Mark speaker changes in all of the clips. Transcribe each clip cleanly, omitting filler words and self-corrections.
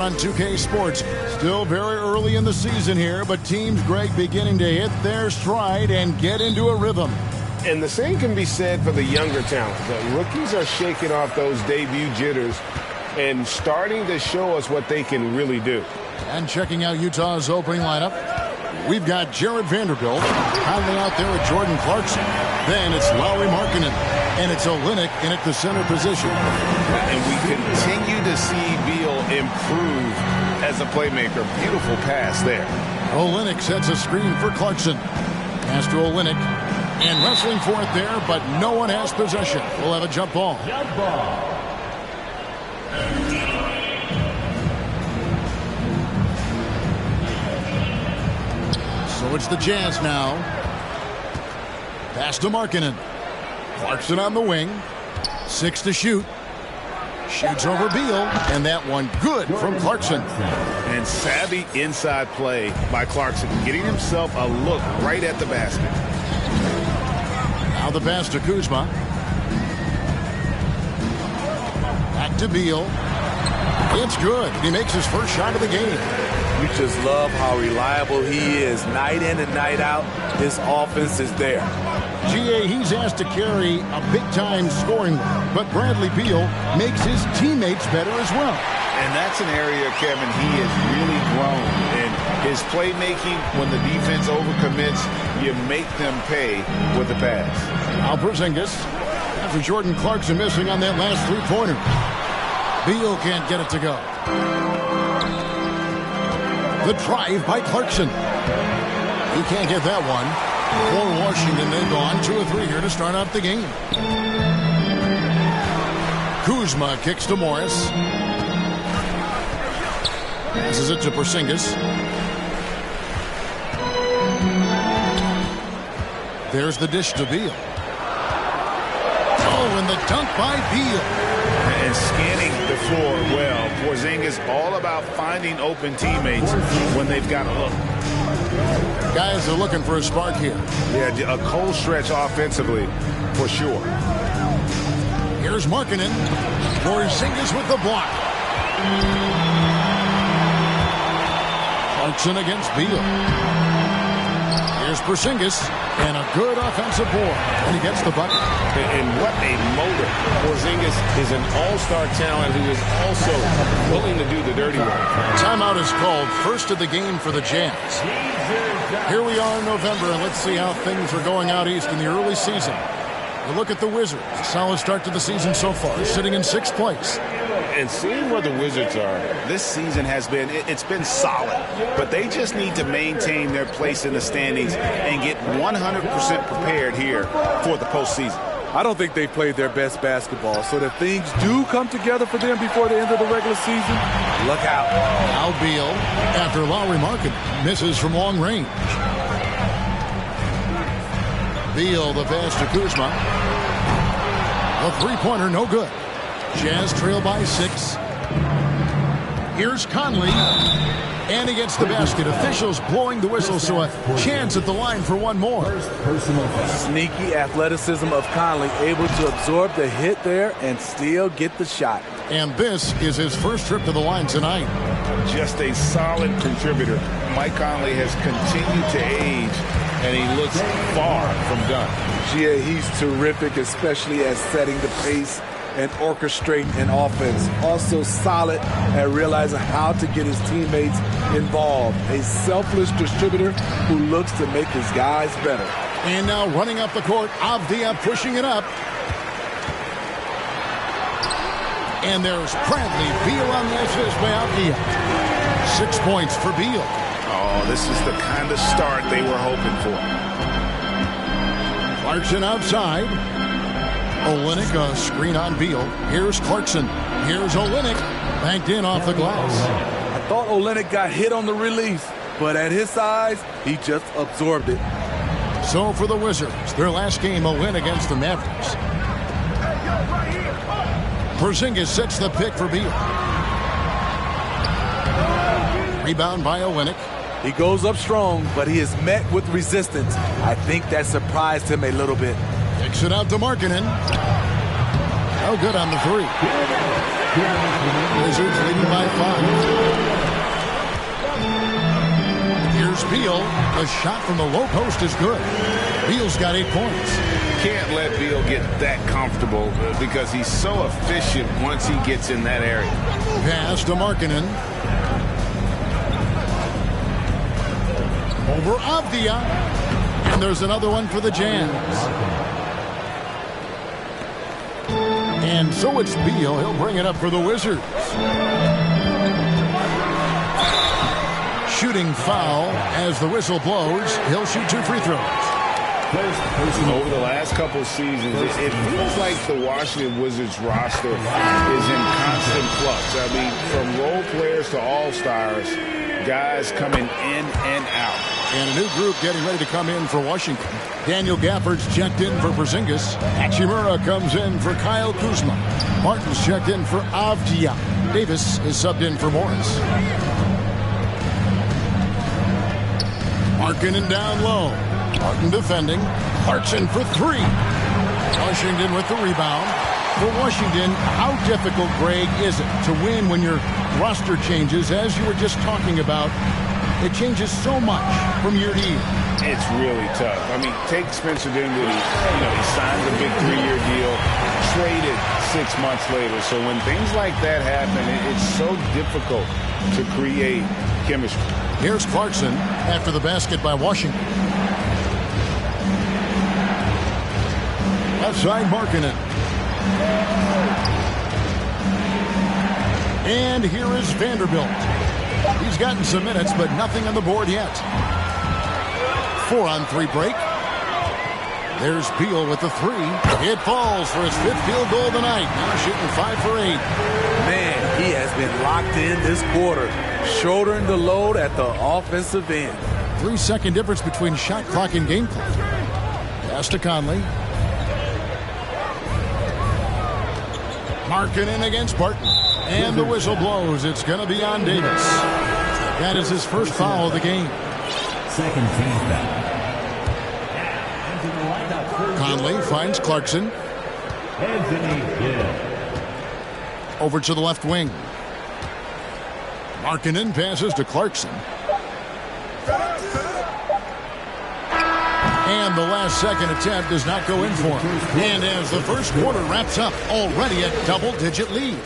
Speaker 1: On 2K Sports, still very early in the season here, but teams, Greg, beginning to hit their stride and get into a rhythm.
Speaker 2: And the same can be said for the younger talent. The rookies are shaking off those debut jitters and starting to show us what they can really do.
Speaker 1: And checking out Utah's opening lineup, we've got Jared Vanderbilt, Conley out there with Jordan Clarkson. Then it's Lauri Markkanen, and it's Olynyk in at the center position.
Speaker 2: And we continue to see Beal improve as a playmaker. Beautiful pass there.
Speaker 1: Olynyk sets a screen for Clarkson. Pass to Olynyk. And wrestling for it there, but no one has possession. We'll have a jump ball.
Speaker 3: Jump ball.
Speaker 1: So it's the Jazz now. Pass to Markkanen. Clarkson on the wing. 6 to shoot. Shoots over Beal, and that one good from Clarkson.
Speaker 2: And savvy inside play by Clarkson, getting himself a look right at the basket.
Speaker 1: Now the pass to Kuzma. Back to Beal. It's good. He makes his first shot of the game.
Speaker 4: You just love how reliable he is. Night in and night out, his offense is there.
Speaker 1: GA, he's asked to carry a big-time scoring load, but Bradley Beal makes his teammates better as well.
Speaker 2: And that's an area, Kevin, he has really grown. And his playmaking, when the defense overcommits, you make them pay with the pass.
Speaker 1: Now Porzingis, after Jordan Clarkson missing on that last three-pointer. Beal can't get it to go. The drive by Clarkson. He can't get that one. For Washington, they've gone 2 of 3 here to start out the game. Kuzma kicks to Morris. Passes it to Porzingis. There's the dish to Beal. Oh, and the dunk by Beal.
Speaker 2: And scanning the floor well. Porzingis all about finding open teammates when they've got a look.
Speaker 1: Guys are looking for a spark here.
Speaker 2: Yeah, a cold stretch offensively, for sure.
Speaker 1: Here's Markkanen. Porzingis with the block. Clarkson against Beal. Here's Porzingis. And a good offensive board. And he gets the bucket.
Speaker 2: And what a motor. Porzingis is an all-star talent who is also willing to do the dirty work.
Speaker 1: Timeout is called. First of the game for the Jazz. Here we are in November, and let's see how things are going out east in the early season. We look at the Wizards. A solid start to the season so far, sitting in 6th place.
Speaker 2: And seeing where the Wizards are, this season has been, it's been solid. But they just need to maintain their place in the standings and get 100% prepared here for the postseason.
Speaker 4: I don't think they played their best basketball, so if things do come together for them before the end of the regular season, look out.
Speaker 1: Now Beal, after Lauri Markkanen misses from long range. Beal, the pass to Kuzma. A three-pointer, no good. Jazz trail by 6. Here's Conley. And he gets the basket. Officials blowing the whistle, so a chance at the line for one more.
Speaker 4: Sneaky athleticism of Conley, able to absorb the hit there and still get the shot.
Speaker 1: And this is his first trip to the line tonight.
Speaker 2: Just a solid contributor. Mike Conley has continued to age, and he looks far from done.
Speaker 4: Yeah, he's terrific, especially at setting the pace and orchestrating an offense. Also solid at realizing how to get his teammates involved. A selfless distributor who looks to make his guys better.
Speaker 1: And now running up the court, Avdia pushing it up. And there's Bradley Beal on the assist by Avdia. 6 points for Beal.
Speaker 2: Oh, this is the kind of start they were hoping for.
Speaker 1: Clarkson outside. Olynyk, a screen on Beal. Here's Clarkson. Here's Olynyk. Banked in off the glass.
Speaker 4: I thought Olynyk got hit on the release, but at his size, he just absorbed it.
Speaker 1: So for the Wizards, their last game a win against the Mavericks. Porzingis sets the pick for Beal. Rebound by Olynyk.
Speaker 4: He goes up strong, but he is met with resistance. I think that surprised him a little bit.
Speaker 1: Kicks it out to Markkanen. No good on the three. Wizards leading by 5. Here's Beal. The shot from the low post is good. Beal's got 8 points.
Speaker 2: Can't let Beal get that comfortable because he's so efficient once he gets in that area.
Speaker 1: Pass to Markkanen. Over Avdia. And there's another one for the Jazz. And so it's Beal. He'll bring it up for the Wizards. Shooting foul as the whistle blows. He'll shoot 2 free throws.
Speaker 2: Over the last couple seasons, it feels like the Washington Wizards roster is in constant flux. I mean, from role players to all-stars, guys coming in and out.
Speaker 1: And a new group getting ready to come in for Washington. Daniel Gafford's checked in for Porzingis. Hachimura comes in for Kyle Kuzma. Martin's checked in for Avdia. Davis is subbed in for Morris. Markkanen down low. Martin defending. Clarkson for 3. Washington with the rebound. For Washington, how difficult, Greg, is it to win when your roster changes, as you were just talking about? It changes so much from year to year.
Speaker 2: It's really tough. I mean, take Spencer Dinwiddie. He signed a big 3-year deal, traded 6 months later. So when things like that happen, it's so difficult to create chemistry.
Speaker 1: Here's Clarkson after the basket by Washington. Left side, Markkanen. And here is Vanderbilt. He's gotten some minutes, but nothing on the board yet. 4-on-3 break. There's Beal with the 3. It falls for his 5th field goal of the night. Now shooting 5 for 8.
Speaker 4: Man, he has been locked in this quarter, shouldering the load at the offensive end.
Speaker 1: 3-second difference between shot clock and game clock. Pass to Conley. Markkanen against Barton. And the whistle blows. It's going to be on Davis. That is his first foul of the game.
Speaker 3: Second team foul.
Speaker 1: Conley finds Clarkson. Over to the left wing. Markkanen passes to Clarkson. And the last second attempt does not go in for him. And as the first quarter wraps up, already a double-digit lead.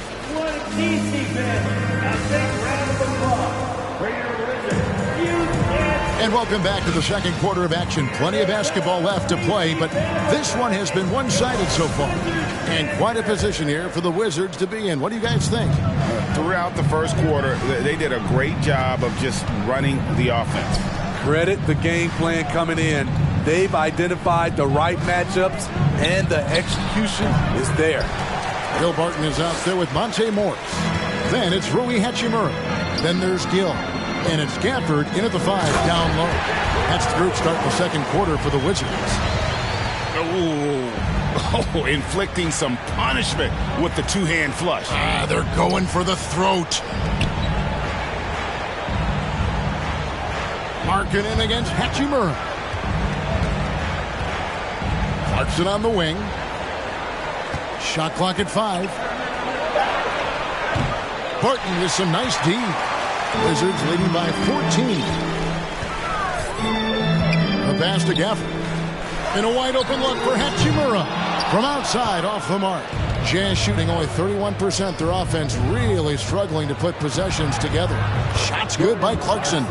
Speaker 1: And welcome back to the second quarter of action. Plenty of basketball left to play, but this one has been one-sided so far. And quite a position here for the Wizards to be in. What do you guys think?
Speaker 2: Throughout the first quarter, they did a great job of just running the offense.
Speaker 4: Credit the game plan coming in. They've identified the right matchups, and the execution is there.
Speaker 1: Bill Barton is out there with Monte Morris. Then it's Rui Hachimura. Then there's Gill. And it's Gafford in at the 5 down low. That's the group starting the second quarter for the Wizards.
Speaker 2: Oh, inflicting some punishment with the 2-hand flush.
Speaker 1: They're going for the throat. Markkanen against Hachimura. Clarkson on the wing. Shot clock at 5. Barton with some nice D. Wizards leading by 14. A pass to Gafford. And a wide open look for Hachimura. From outside, off the mark. Jazz shooting only 31%. Their offense really struggling to put possessions together. Shots good by Clarkson.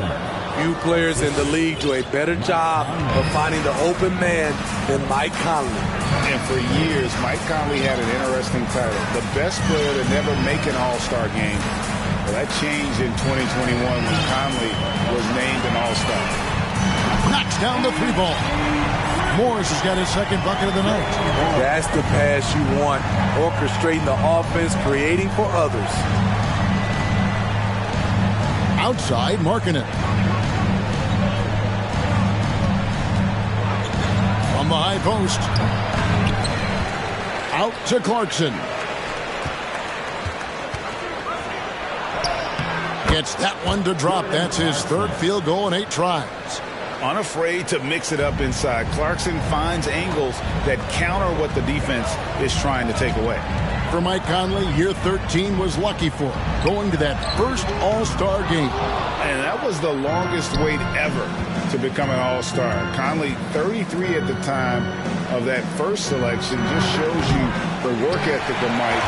Speaker 4: Few players in the league do a better job of finding the open man than Mike Conley.
Speaker 2: And for years, Mike Conley had an interesting title. The best player to never make an All-Star game. Well, that changed in 2021 when Conley was named an All-Star.
Speaker 1: Knocks down the 3 ball. Morris has got his second bucket of the night.
Speaker 4: That's the pass you want. Orchestrating the offense, creating for others.
Speaker 1: Outside, Markkanen. From the high post. Out to Clarkson. Gets that one to drop. That's his 3rd field goal in 8 tries.
Speaker 2: Unafraid to mix it up inside. Clarkson finds angles that counter what the defense is trying to take away.
Speaker 1: for Mike Conley, year 13 was lucky for him, going to that first All-Star game.
Speaker 2: And that was the longest wait ever to become an All-Star. Conley, 33 at the time of that first selection, just shows you the work ethic of Mike,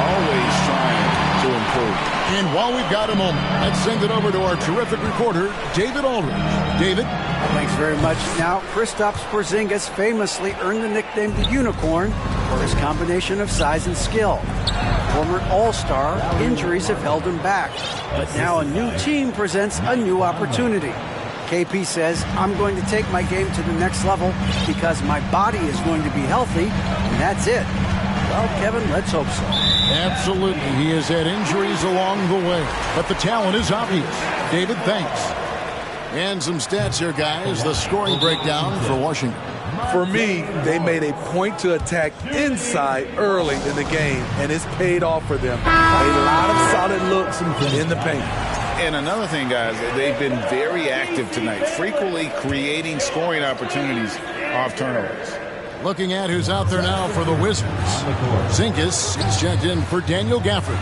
Speaker 2: always trying to improve.
Speaker 1: And while we've got a moment, let's send it over to our terrific reporter, David Aldridge. David?
Speaker 5: Thanks very much. Now, Kristaps Porzingis famously earned the nickname the Unicorn for his combination of size and skill. Former All-Star, injuries have held him back. But now a new team presents a new opportunity. KP says, I'm going to take my game to the next level because my body is going to be healthy, and that's it. Well, Kevin, let's hope so.
Speaker 1: Absolutely. He has had injuries along the way, but the talent is obvious. David, thanks. And some stats here, guys. The scoring breakdown for Washington.
Speaker 4: For me, they made a point to attack inside early in the game, and it's paid off for them. A lot of solid looks in the paint.
Speaker 2: And another thing, guys, they've been very active tonight, frequently creating scoring opportunities off turnovers.
Speaker 1: Looking at who's out there now for the Wizards. Zinkis is checked in for Daniel Gafford.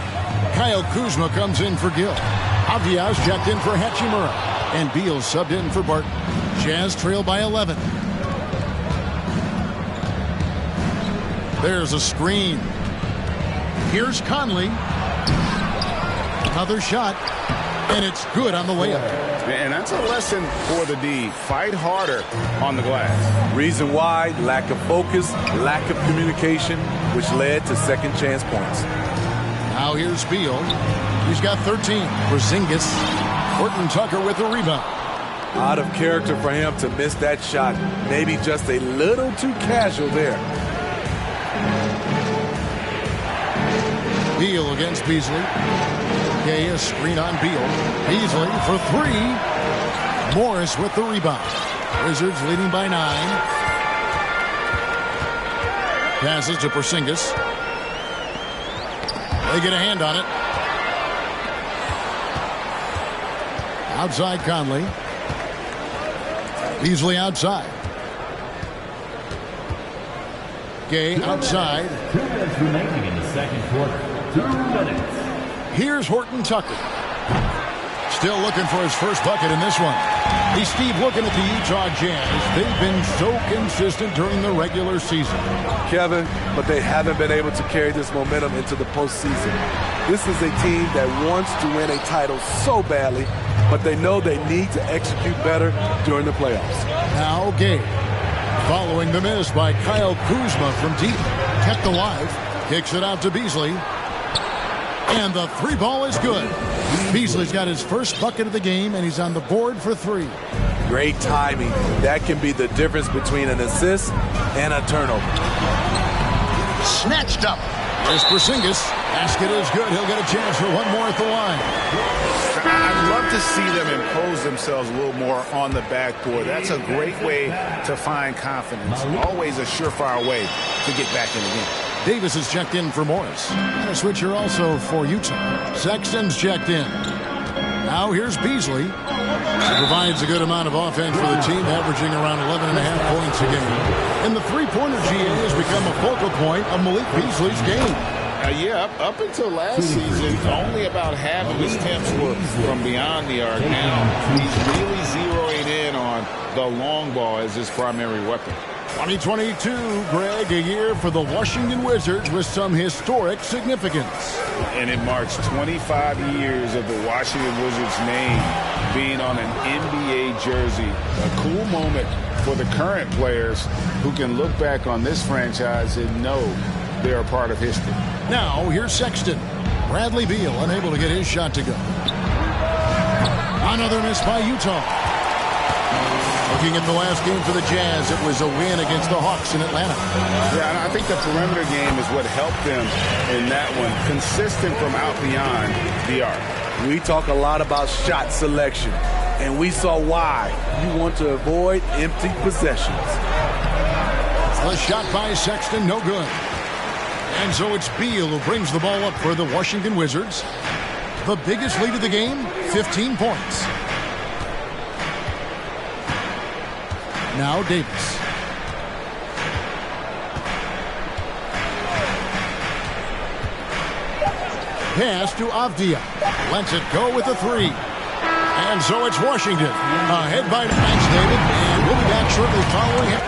Speaker 1: Kyle Kuzma comes in for Gill. Avias checked in for Hachimura. And Beal subbed in for Barton. Jazz trail by 11. There's a screen. Here's Conley. Another shot. And it's good on the way up.
Speaker 2: And that's a lesson for the D. Fight harder on the glass.
Speaker 4: Reason why, lack of focus, lack of communication, which led to second chance points.
Speaker 1: Now here's Beal. He's got 13. Porzingis. Horton Tucker with the rebound.
Speaker 4: Out of character for him to miss that shot. Maybe just a little too casual there.
Speaker 1: Beal against Beasley. Okay, a screen on Beal. Beasley for three. Morris with the rebound. Wizards leading by 9. Passes to Porzingis. They get a hand on it. Outside Conley. Beasley outside. Gay outside.
Speaker 3: 2 minutes remaining in the second quarter. 2 minutes.
Speaker 1: Here's Horton Tucker. Still looking for his first bucket in this one. Hey, Steve, looking at the Utah Jazz, they've been so consistent during the regular season.
Speaker 4: Kevin, but they haven't been able to carry this momentum into the postseason. This is a team that wants to win a title so badly, but they know they need to execute better during the playoffs.
Speaker 1: Now Gabe, following the miss by Kyle Kuzma from deep, kept alive, kicks it out to Beasley, and the three ball is good. Beasley's got his first bucket of the game, and he's on the board for 3.
Speaker 4: Great timing. That can be the difference between an assist and a turnover.
Speaker 1: Snatched up. There's Porzingis. Basket is good. He'll get a chance for one more at the line.
Speaker 2: I'd love to see them impose themselves a little more on the backboard. That's a great way to find confidence. Always a surefire way to get back in the game.
Speaker 1: Davis is checked in for Morris. And a switcher also for Utah. Sexton's checked in. Now here's Beasley. He provides a good amount of offense for the team, averaging around 11.5 points a game. And the three-pointer GA has become a focal point of Malik Beasley's game.
Speaker 2: Yeah, up until last season, only about half of his attempts were from beyond the arc. Now he's really zeroing in on the long ball as his primary weapon.
Speaker 1: 2022, Greg, a year for the Washington Wizards with some historic significance.
Speaker 2: And it marks 25 years of the Washington Wizards name being on an NBA jersey. A cool moment for the current players who can look back on this franchise and know they're a part of history.
Speaker 1: Now, here's Sexton. Bradley Beal unable to get his shot to go. Another miss by Utah. Looking at the last game for the Jazz, it was a win against the Hawks in Atlanta.
Speaker 2: Yeah, and I think the perimeter game is what helped them in that one. Consistent from out beyond the arc.
Speaker 4: We talk a lot about shot selection, and we saw why. You want to avoid empty possessions.
Speaker 1: The shot by Sexton, no good. And so it's Beal who brings the ball up for the Washington Wizards. The biggest lead of the game, 15 points. Now Davis. pass to Avdia. Lets it go with the three. And so it's Washington. Ahead by thanks, David. And we'll be back shortly following him.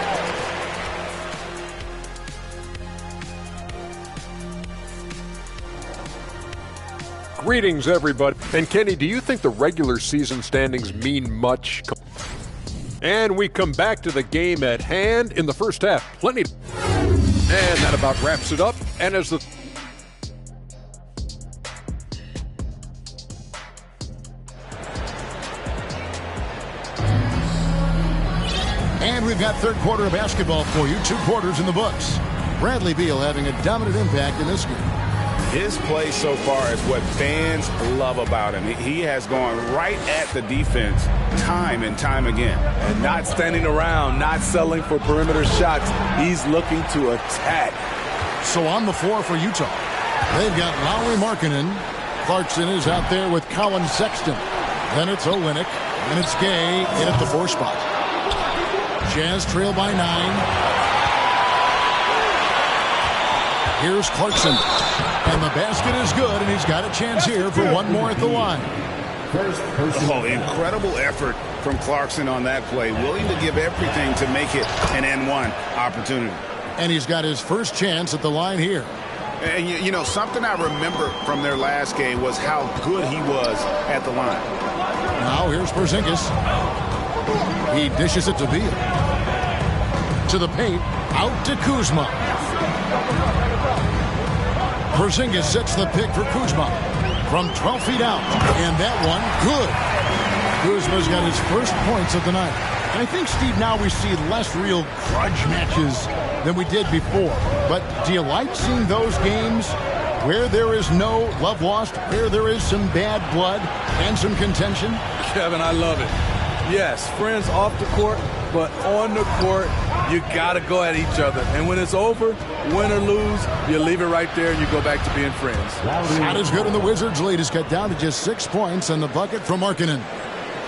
Speaker 6: Greetings, everybody. And Kenny, do you think the regular season standings mean much? And we come back to the game at hand in the first half. Plenty. And that about wraps it up. And as the
Speaker 1: And we've got third quarter of basketball for you. 2 quarters in the books. Bradley Beal having a dominant impact in this game.
Speaker 2: His play so far is what fans love about him. He has gone right at the defense time and time again.
Speaker 4: And not standing around, not settling for perimeter shots. He's looking to attack.
Speaker 1: So on the floor for Utah, they've got Lowry Markkanen. Clarkson is out there with Colin Sexton. Then it's Olynyk. And it's Gay in at the 4 spot. Jazz trail by 9. Here's Clarkson. And the basket is good, and he's got a chance here for one more at the line.
Speaker 2: Oh, incredible effort from Clarkson on that play. Willing to give everything to make it an N1 opportunity.
Speaker 1: And he's got his first chance at the line here.
Speaker 2: And you know, something I remember from their last game was how good he was at the line.
Speaker 1: Now here's Porzingis. He dishes it to Beal. To the paint, out to Kuzma. Porzingis sets the pick for Kuzma from 12 feet out. And that one, good. Kuzma's got his first points of the night. And I think, Steve, now we see less real grudge matches than we did before. But do you like seeing those games where there is no love lost, where there is some bad blood and some contention?
Speaker 4: Kevin, I love it. Yes, friends off the court, but on the court, you got to go at each other. And when it's over, win or lose, you leave it right there and you go back to being friends.
Speaker 1: Shot is good, and the Wizards' lead is cut down to just 6 points and the bucket from Markkanen.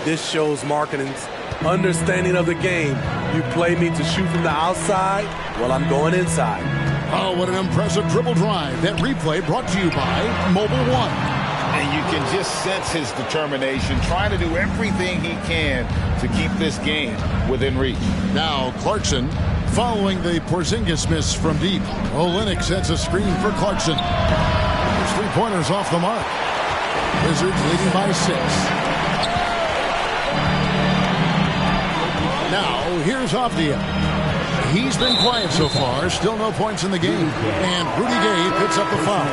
Speaker 4: This shows Markkanen's understanding of the game. You play me to shoot from the outside, well, I'm going inside.
Speaker 1: Oh, what an impressive dribble drive. That replay brought to you by Mobile One.
Speaker 2: And you can just sense his determination, trying to do everything he can to keep this game within reach.
Speaker 1: Now Clarkson following the Porzingis miss from deep. Olynyk sets a screen for Clarkson. There's 3-pointers off the mark. Wizards leading by 6. Now here's Avdia. He's been quiet so far. Still no points in the game. And Rudy Gay picks up the foul.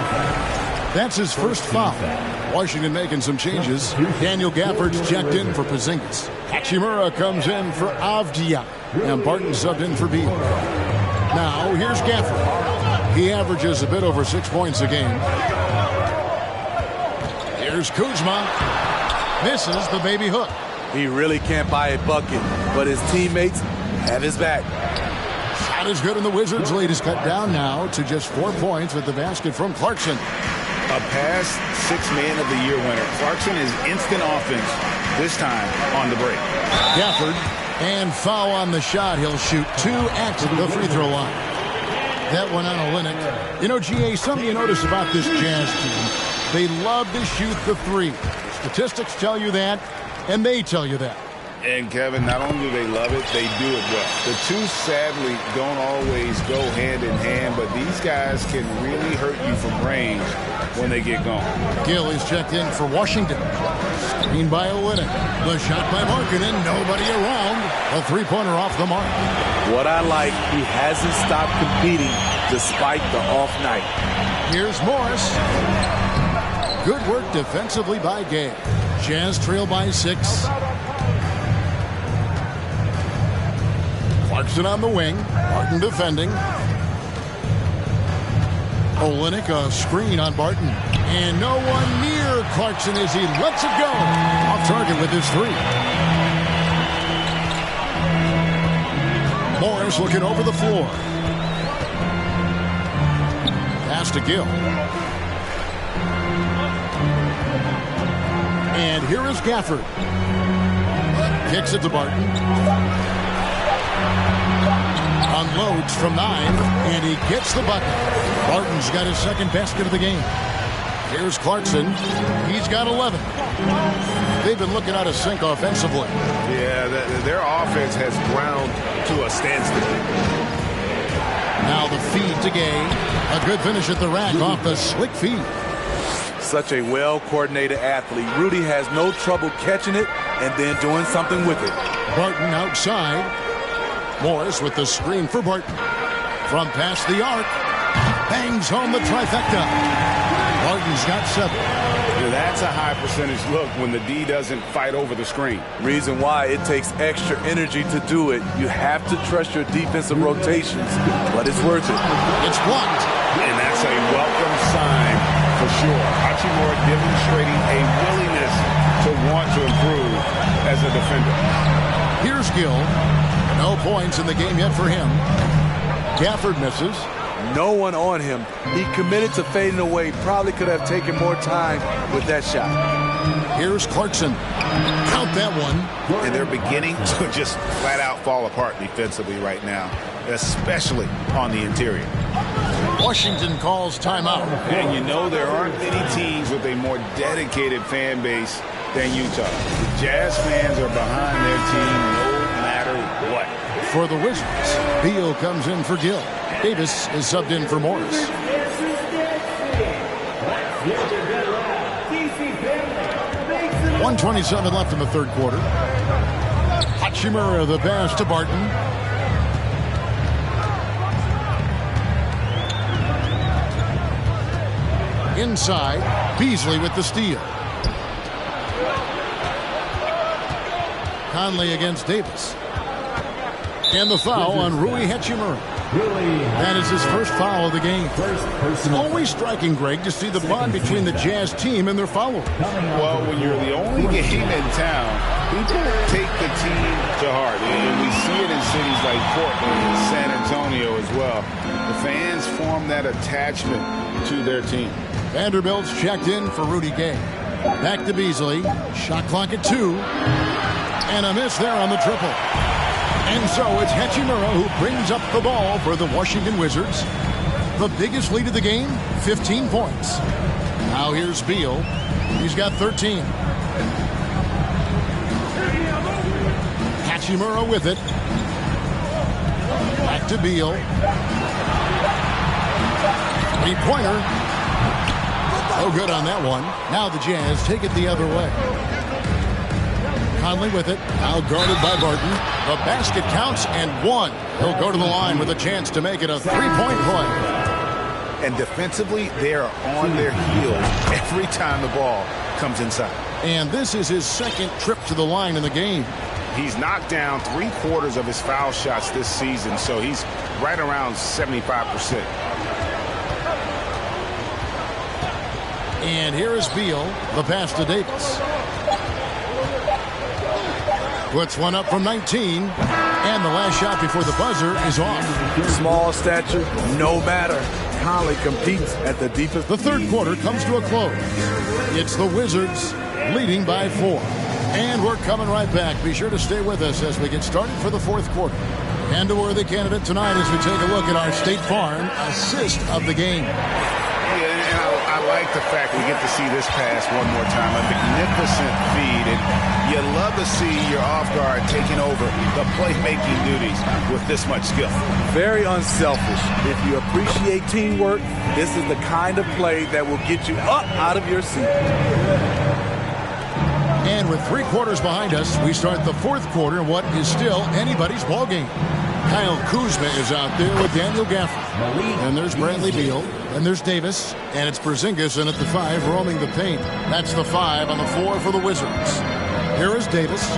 Speaker 1: That's his first foul. Washington making some changes. Daniel Gafford's checked in for Porzingis. Hachimura comes in for Avdia. And Barton subbed in for Beal. Now, here's Gafford. He averages a bit over 6 points a game. Here's Kuzma. Misses the baby hook.
Speaker 4: He really can't buy a bucket, but his teammates have his back.
Speaker 1: Shot is good, and the Wizards' lead is cut down now to just 4 points with the basket from Clarkson.
Speaker 2: A past 6 Man of the Year winner. Clarkson is instant offense, this time on the break.
Speaker 1: Gafford, and foul on the shot. He'll shoot 2 at the free throw line. That one on Olynyk. You know, GA, something you notice about this Jazz team, they love to shoot the 3. Statistics tell you that, and they tell you that.
Speaker 2: And, Kevin, not only do they love it, they do it well. The two, sadly, don't always go hand in hand, but these guys can really hurt you from range when they get going.
Speaker 1: Gill is checked in for Washington. Screen by Olynyk. The shot by Markkanen. Nobody around. A 3-pointer off the mark.
Speaker 4: What I like, he hasn't stopped competing despite the off night.
Speaker 1: Here's Morris. Good work defensively by Gay. Jazz trail by 6. Clarkson on the wing. Barton defending. Olynyk, a screen on Barton. And no one near Clarkson as he lets it go. Off target with his 3. Morris looking over the floor. Pass to Gill. And here is Gafford. Kicks it to Barton. Unloads from 9, and he gets the bucket. Barton's got his second basket of the game. Here's Clarkson. He's got 11. They've been looking out of sync offensively.
Speaker 2: Yeah, their offense has ground to a standstill.
Speaker 1: Now the feed to Gay. A good finish at the rack off the slick feed.
Speaker 4: Such a well-coordinated athlete. Rudy has no trouble catching it and then doing something with it.
Speaker 1: Barton outside. Morris with the screen for Barton. From past the arc. Bangs home the trifecta. Barton's got 7.
Speaker 2: Yeah, that's a high percentage look when the D doesn't fight over the screen.
Speaker 4: Reason why it takes extra energy to do it. You have to trust your defensive rotations, but it's worth it.
Speaker 1: It's blocked.
Speaker 2: And that's a welcome sign for sure. Hachimura demonstrating a willingness to want to improve as a defender.
Speaker 1: Here's Gill. No points in the game yet for him. Gafford misses.
Speaker 4: No one on him. He committed to fading away. Probably could have taken more time with that shot.
Speaker 1: Here's Clarkson. Count that one.
Speaker 2: And they're beginning to just flat out fall apart defensively right now, especially on the interior.
Speaker 1: Washington calls timeout.
Speaker 2: And you know there aren't many teams with a more dedicated fan base than Utah. The Jazz fans are behind their team no matter what.
Speaker 1: For the Wizards, Beal comes in for Gill. Davis is subbed in for Morris. 1:27 left in the third quarter. Hachimura the pass to Barton. Inside, Beasley with the steal. Conley against Davis. And the foul on Rui Hachimura. That is his first foul of the game. It's always striking, Greg, to see the bond between the Jazz team and their followers.
Speaker 2: Well, when you're the only game in town, people take the team to heart. And we see it in cities like Portland and San Antonio as well. The fans form that attachment to their team.
Speaker 1: Vanderbilt's checked in for Rudy Gay. Back to Beasley. Shot clock at 2. And a miss there on the triple. And so it's Hachimura who brings up the ball for the Washington Wizards. The biggest lead of the game, 15 points. Now here's Beal. He's got 13. Hachimura with it. Back to Beal. Three-pointer. No good on that one. Now the Jazz take it the other way. Conley with it, now guarded by Barton. The basket counts and 1. He'll go to the line with a chance to make it a three-point play.
Speaker 2: And defensively, they are on their heels every time the ball comes inside.
Speaker 1: And this is his second trip to the line in the game.
Speaker 2: He's knocked down 3/4 of his foul shots this season, so he's right around 75%.
Speaker 1: And here is Beal, the pass to Davis. Puts one up from 19, and the last shot before the buzzer is off.
Speaker 4: Small stature, no matter. Conley competes at the defense.
Speaker 1: The third quarter comes to a close. It's the Wizards leading by 4. And we're coming right back. Be sure to stay with us as we get started for the fourth quarter. And a worthy candidate tonight as we take a look at our State Farm assist of the game.
Speaker 2: I like the fact we get to see this pass one more time. A magnificent feed. And you love to see your off guard taking over the playmaking duties with this much skill.
Speaker 4: Very unselfish. If you appreciate teamwork, this is the kind of play that will get you up out of your seat.
Speaker 1: And with 3 quarters behind us, we start the fourth quarter in what is still anybody's ball game. Kyle Kuzma is out there with Daniel Gafford. And there's Bradley Beal. And there's Davis. And it's Porzingis in at the 5 roaming the paint. That's the 5 on the 4 for the Wizards. Here is Davis.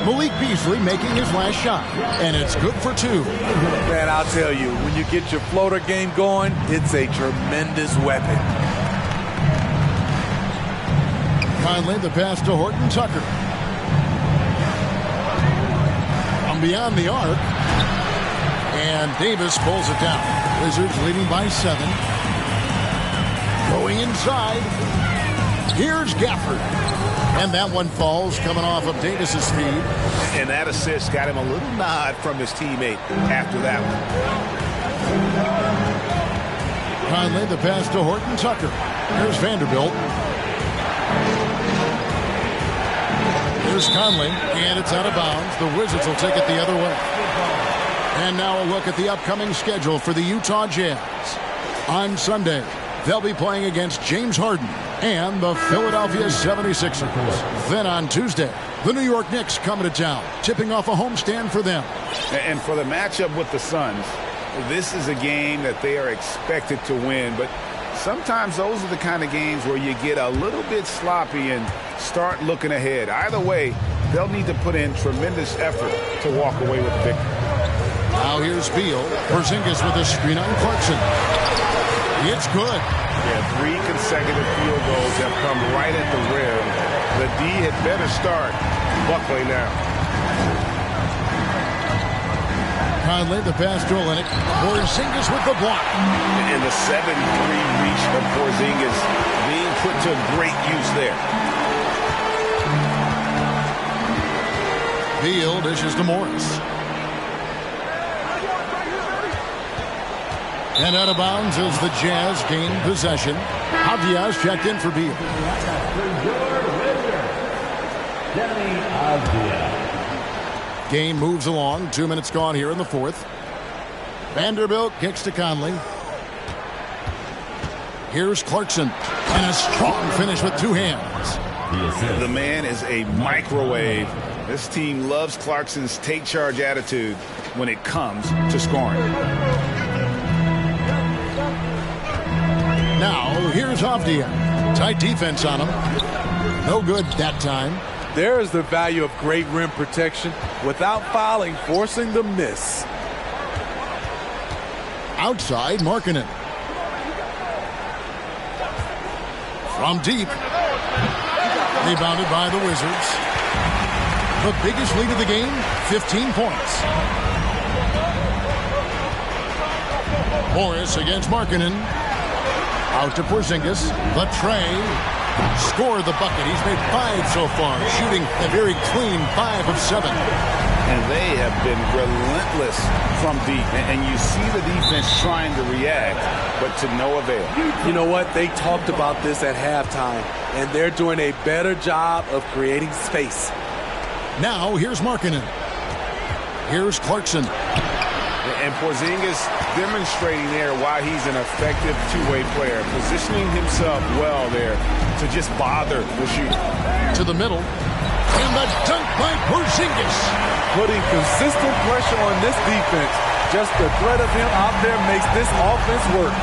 Speaker 1: Malik Beasley making his last shot. And it's good for 2.
Speaker 4: Man, I'll tell you, when you get your floater game going, it's a tremendous weapon.
Speaker 1: Conley, the pass to Horton Tucker. From beyond the arc. And Davis pulls it down. Wizards leading by 7. Going inside. Here's Gafford. And that one falls coming off of Davis's feed.
Speaker 2: And that assist got him a little nod from his teammate after that one.
Speaker 1: Conley, the pass to Horton Tucker. Here's Vanderbilt. Here's Conley, and it's out of bounds. The Wizards will take it the other way. And now a look at the upcoming schedule for the Utah Jazz. On Sunday, they'll be playing against James Harden and the Philadelphia 76ers. Then on Tuesday, the New York Knicks coming to town, tipping off a homestand for them.
Speaker 2: And for the matchup with the Suns, this is a game that they are expected to win, but sometimes those are the kind of games where you get a little bit sloppy and start looking ahead. Either way, they'll need to put in tremendous effort to walk away with the victory.
Speaker 1: Now here's Beal. Porzingis with a screen on Clarkson. It's good.
Speaker 2: Yeah, 3 consecutive field goals have come right at the rim. The D had better start buckling now.
Speaker 1: Conley, the pass to Olynyk. Porzingis with the block.
Speaker 2: And the 7-3 reach of Porzingis being put to great use there.
Speaker 1: Beal dishes to Morris. And out of bounds as the Jazz gain possession. Avdia's checked in for Beal. Game moves along. 2 minutes gone here in the fourth. Vanderbilt kicks to Conley. Here's Clarkson. And a strong finish with 2 hands.
Speaker 2: The man is a microwave. This team loves Clarkson's take charge attitude when it comes to scoring.
Speaker 1: Now, here's Avdia. Tight defense on him. No good that time.
Speaker 4: There is the value of great rim protection without fouling, forcing the miss.
Speaker 1: Outside, Markkanen. From deep. Rebounded by the Wizards. The biggest lead of the game, 15 points. Morris against Markkanen. Out to Porzingis. The tray. Scored the bucket. He's made 5 so far. Shooting a very clean 5 of 7.
Speaker 2: And they have been relentless from deep. And you see the defense trying to react, but to no avail.
Speaker 4: You know what? They talked about this at halftime, and they're doing a better job of creating space.
Speaker 1: Now, here's Markkanen. Here's Clarkson.
Speaker 2: And Porzingis demonstrating there why he's an effective two-way player, positioning himself well there to just bother the shooter.
Speaker 1: To the middle. And the dunk by Porzingis.
Speaker 4: Putting consistent pressure on this defense. Just the threat of him out there makes this offense work.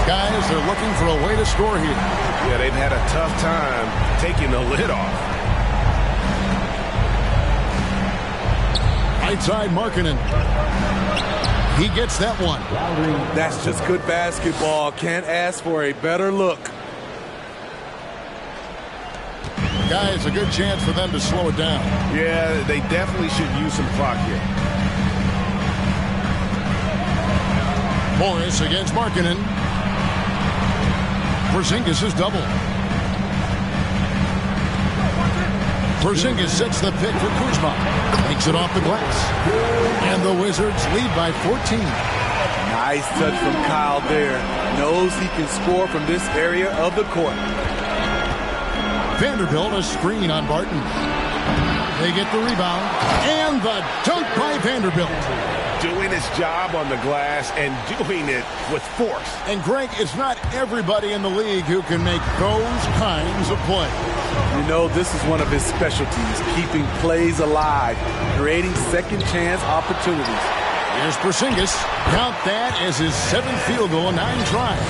Speaker 1: Guys, they're looking for a way to score here.
Speaker 2: Yeah, they've had a tough time taking the lid off.
Speaker 1: Right side, Markkanen. He gets that one.
Speaker 4: That's just good basketball. Can't ask for a better look.
Speaker 1: Guys, a good chance for them to slow it down.
Speaker 2: Yeah, they definitely should use some clock here.
Speaker 1: Morris against Markkanen. Porzingis is double. Porzingis sets the pick for Kuzma. Makes it off the glass. And the Wizards lead by 14.
Speaker 4: Nice touch from Kyle there. Knows he can score from this area of the court.
Speaker 1: Vanderbilt a screen on Barton. They get the rebound. And the dunk by Vanderbilt.
Speaker 2: Doing his job on the glass and doing it with force.
Speaker 1: And Greg, it's not everybody in the league who can make those kinds of plays.
Speaker 4: You know, this is one of his specialties, keeping plays alive, creating second chance opportunities.
Speaker 1: Here's Porzingis. Count that as his 7th field goal in 9 tries.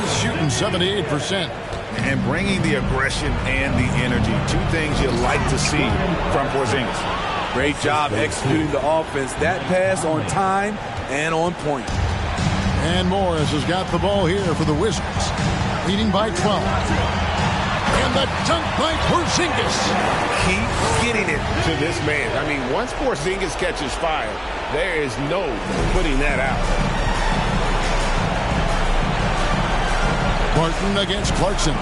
Speaker 1: He's shooting 78%.
Speaker 2: And bringing the aggression and the energy. 2 things you like to see from Porzingis.
Speaker 4: Great job executing the offense. That pass on time and on point.
Speaker 1: And Morris has got the ball here for the Wizards. Leading by 12. And the dunk by Porzingis.
Speaker 2: Keep getting it to this man. I mean, once Porzingis catches fire, there is no putting that out.
Speaker 1: Barton against Clarkson.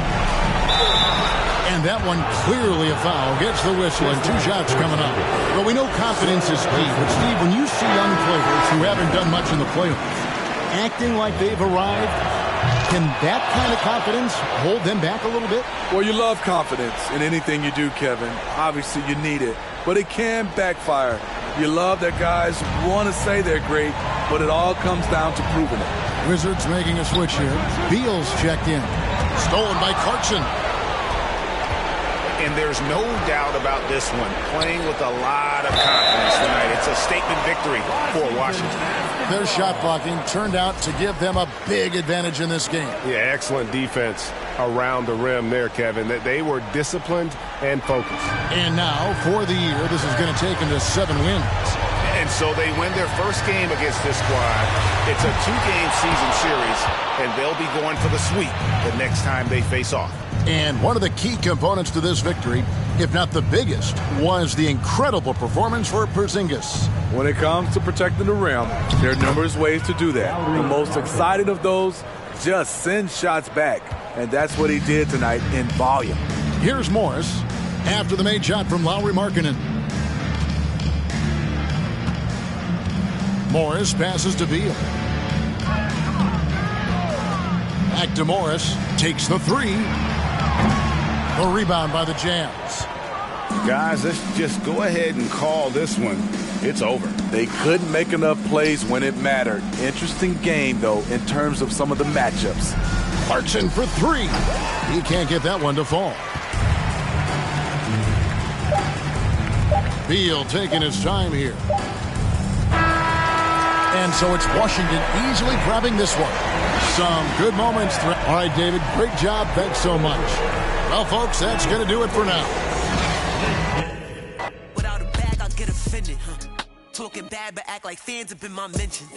Speaker 1: And that one clearly a foul. Gets the whistle and 2 shots coming up. Well, we know confidence is key. But, Steve, when you see young players who haven't done much in the playoffs acting like they've arrived, Can that kind of confidence hold them back a little bit?
Speaker 4: Well, you love confidence in anything you do, Kevin. Obviously, you need it, but it can backfire. You love that guys want to say they're great, but it all comes down to proving it.
Speaker 1: Wizards making a switch here. Beal's checked in. Stolen by Clarkson.
Speaker 2: And there's no doubt about this one. Playing with a lot of confidence tonight. It's a statement victory for Washington.
Speaker 1: Their shot blocking turned out to give them a big advantage in this game.
Speaker 7: Yeah, excellent defense around the rim there, Kevin. They were disciplined and focused.
Speaker 1: And now, for the year, this is going to take them to 7 wins.
Speaker 2: And so they win their first game against this squad. It's a 2-game season series, and they'll be going for the sweep the next time they face off.
Speaker 1: And one of the key components to this victory, if not the biggest, was the incredible performance for Porzingis.
Speaker 4: When it comes to protecting the rim, there are numerous ways to do that. The most exciting of those, just send shots back. And that's what he did tonight in volume.
Speaker 1: Here's Morris after the made shot from Lauri Markkanen. Morris passes to Beal. Back to Morris. Takes the 3. A rebound by the Jazz.
Speaker 2: Guys, let's just go ahead and call this one. It's over.
Speaker 4: They couldn't make enough plays when it mattered. Interesting game, though, in terms of some of the matchups.
Speaker 1: Clarkson for 3. He can't get that one to fall. Beal taking his time here. And so it's Washington easily grabbing this one. Some good moments. All right, David, great job. Thanks so much. Well, folks, that's going to do it for now.
Speaker 8: Without a bag, I'll get offended, huh? Talking bad, but act like fans have been my mention.